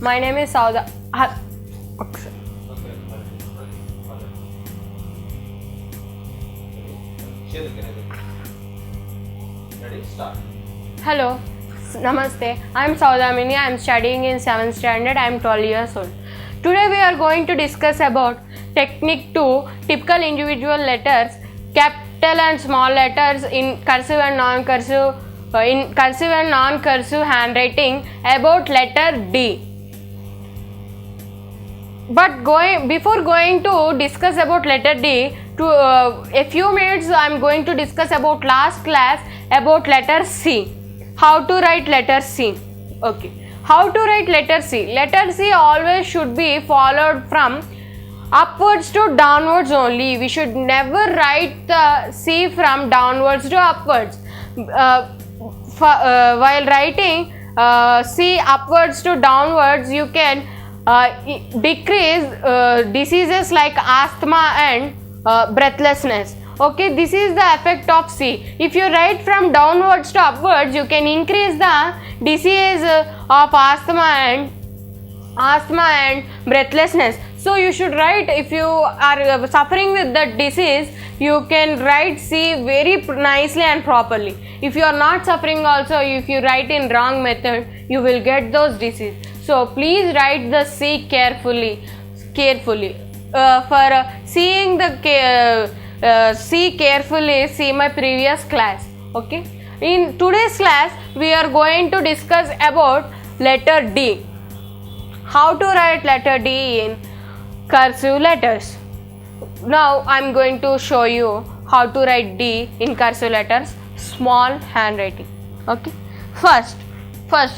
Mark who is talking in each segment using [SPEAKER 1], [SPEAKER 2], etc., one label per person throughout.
[SPEAKER 1] My name is Sauda. Okay.
[SPEAKER 2] Ready? Start.
[SPEAKER 1] Hello, Namaste. I am Saudamini. I am studying in 7th standard. I am 12 years old. Today we are going to discuss about technique to typical individual letters, capital and small letters in cursive and non-cursive, handwriting about letter D. But before going to discuss about letter D, a few minutes I am going to discuss about last class about letter C. How to write letter C? Okay. How to write letter C? Letter C always should be followed from upwards to downwards only. We should never write the C from downwards to upwards. While writing C upwards to downwards, you can decrease diseases like asthma and breathlessness. Okay, this is the effect of C. If you write from downwards to upwards, you can increase the disease of asthma and breathlessness. So you should write, if you are suffering with that disease, you can write C very nicely and properly. If you are not suffering also, if you write in wrong method, you will get those diseases. So please write the C carefully. For seeing the C carefully, see my previous class. Okay. In today's class, we are going to discuss about letter D. How to write letter D in cursive letters. Now I am going to show you how to write D in cursive letters, small handwriting. Okay. First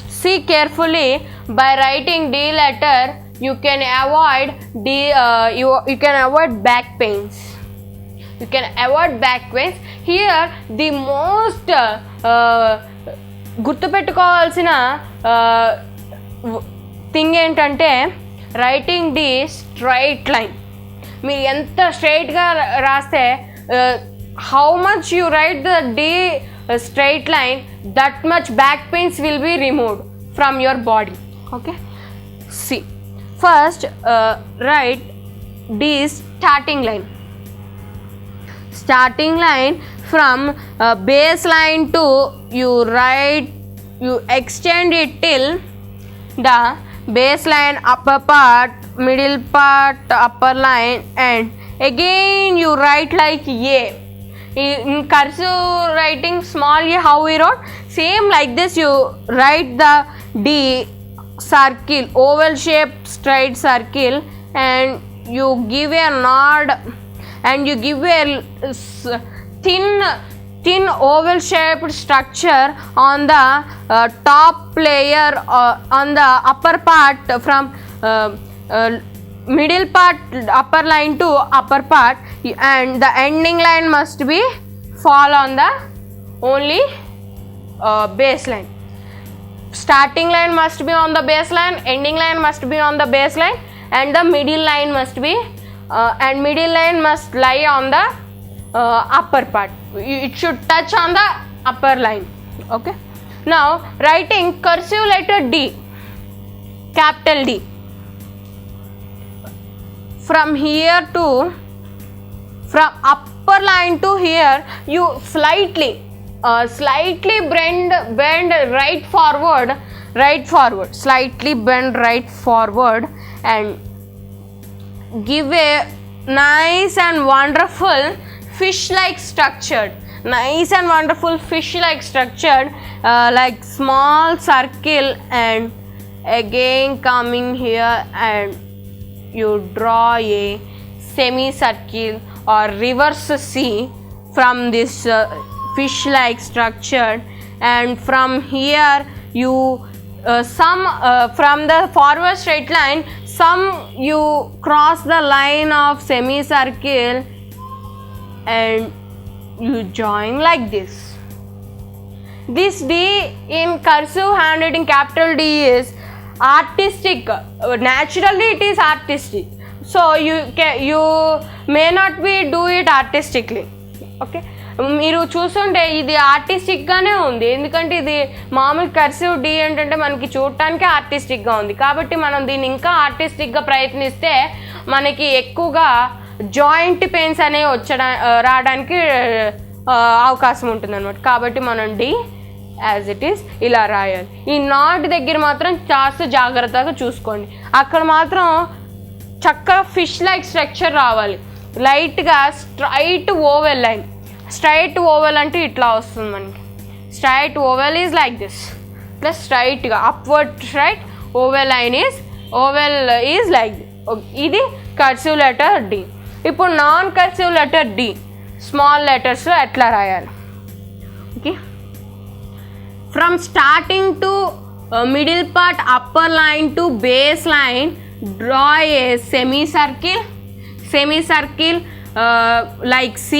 [SPEAKER 1] see carefully. By writing D letter, you can avoid you can avoid back pains. You can avoid back pains. Here the most గుర్తుపెట్టుకోవాల్సిన thing ఏంటంటే writing the straight line. మీరు ఎంత స్ట్రైట్గా రాస్తే how much you write the the straight line, that much back pains will be removed from your body. Okay, see, first write D starting line from base line to you extend it till the base line, upper part, middle part, upper line, and again you write like A. In cursive writing small a, how we wrote, same like this you write the D circle, oval shaped straight circle, and you give a nod and you give a thin oval shaped structure on the top layer, on the upper part from middle part, upper line to upper part, and the ending line must be fall on the only base line. Starting line must be on the base line, ending line must be on the base line, and the middle line must be middle line must lie on the upper part. It should touch on the upper line. Okay. Now writing cursive letter D, capital D. From upper line to here, you slightly bend right forward, slightly bend right forward, and give a nice and wonderful fish-like structured, like small circle, and again coming here and you draw a semicircle or reverse C from this fish-like structure, and from here you from the forward straight line, you cross the line of semicircle and you join like this. This D in cursive handwriting, capital D, is artistic. Naturally it is artistic, so you may not be do it artistically. Okay, మీరు చూస్తుంటే ఇది ఆర్టిస్టిక్గానే ఉంది, ఎందుకంటే ఇది మామూలు cursive D ఏంటంటే మనకి చూడటానికి ఆర్టిస్టిక్గా ఉంది. కాబట్టి మనం దీన్ని ఇంకా ఆర్టిస్టిక్గా ప్రయత్నిస్తే మనకి ఎక్కువగా జాయింట్ పెయిన్స్ అనేవి రావడానికి అవకాశం ఉంటుంది అనమాట. కాబట్టి మనం డి యాజ్ ఇట్ ఈస్ ఇలా రాయాలి. ఈ నాట్ దగ్గర మాత్రం కాస్త జాగ్రత్తగా చూసుకోండి, అక్కడ మాత్రం చక్కగా ఫిష్ లైక్ స్ట్రక్చర్ రావాలి. లైట్గా straight oval line, straight oval అంటే ఇట్లా వస్తుంది మనకి. Straight oval is like this, plus స్ట్రైట్గా upward straight oval line is like this. ఇది కర్సివ్ లెటర్ డి. ఇప్పుడు non cursive letter D small లెటర్స్లో ఎట్లా రాయాలి? Okay, from starting to middle part upper line to base line draw a semicircle like C.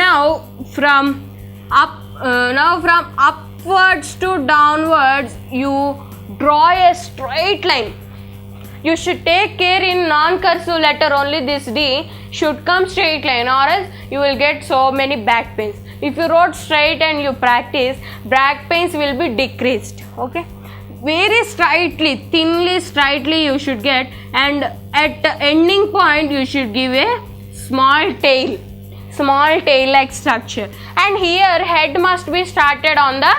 [SPEAKER 1] Now from upwards to downwards you draw a straight line. You should take care in non-cursive letter only this D should come straight line, or else you will get so many back pains. If you wrote straight and you practice, back pains will be decreased. Okay, very thinly straightly you should get, and at the ending point you should give a small tail like structure. And here head must be started on the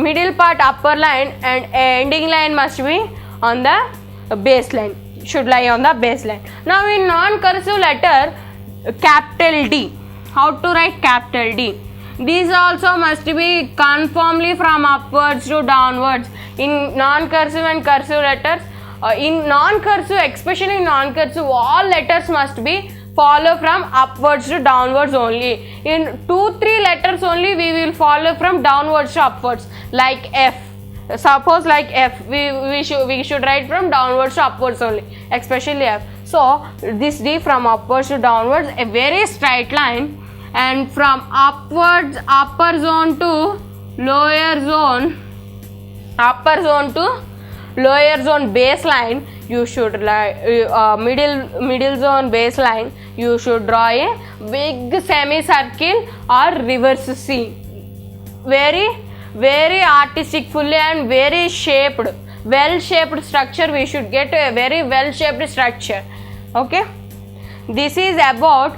[SPEAKER 1] middle part upper line, and ending line must be on the baseline, should lie on the baseline. Now in non-cursive letter capital D, how to write capital D? These also must be conformly from upwards to downwards in non-cursive and cursive letters. In non-cursive, especially in non-cursive, all letters must be follow from upwards to downwards only. In 2-3 letters only we will follow from downwards to upwards, like F. Suppose like F, we should write from downwards to upwards only, especially F. So this D from upwards to downwards, a very straight line, and from upwards upper zone to lower zone baseline you should middle zone baseline you should draw a big semicircle or reverse C. Very artistic fully and very well shaped structure. We should get a very well shaped structure. Okay, this is about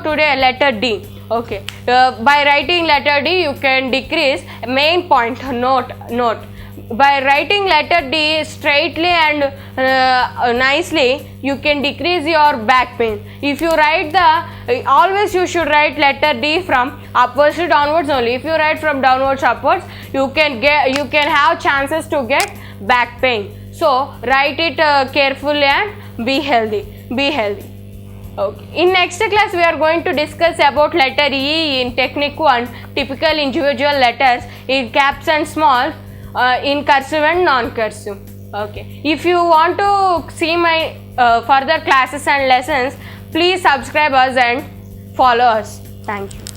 [SPEAKER 1] today letter D. Okay, by writing letter D you can decrease main point. Note by writing letter D straightly and nicely you can decrease your back pain. If you write always you should write letter D from upwards to downwards only. If you write from downwards to upwards you can have chances to get back pain. So write it carefully and be healthy. Okay. In next class we are going to discuss about letter E in technique 1, typical individual letters in caps and small, in cursive and non-cursive. Okay, if you want to see my further classes and lessons, please subscribe us and follow us. Thank you.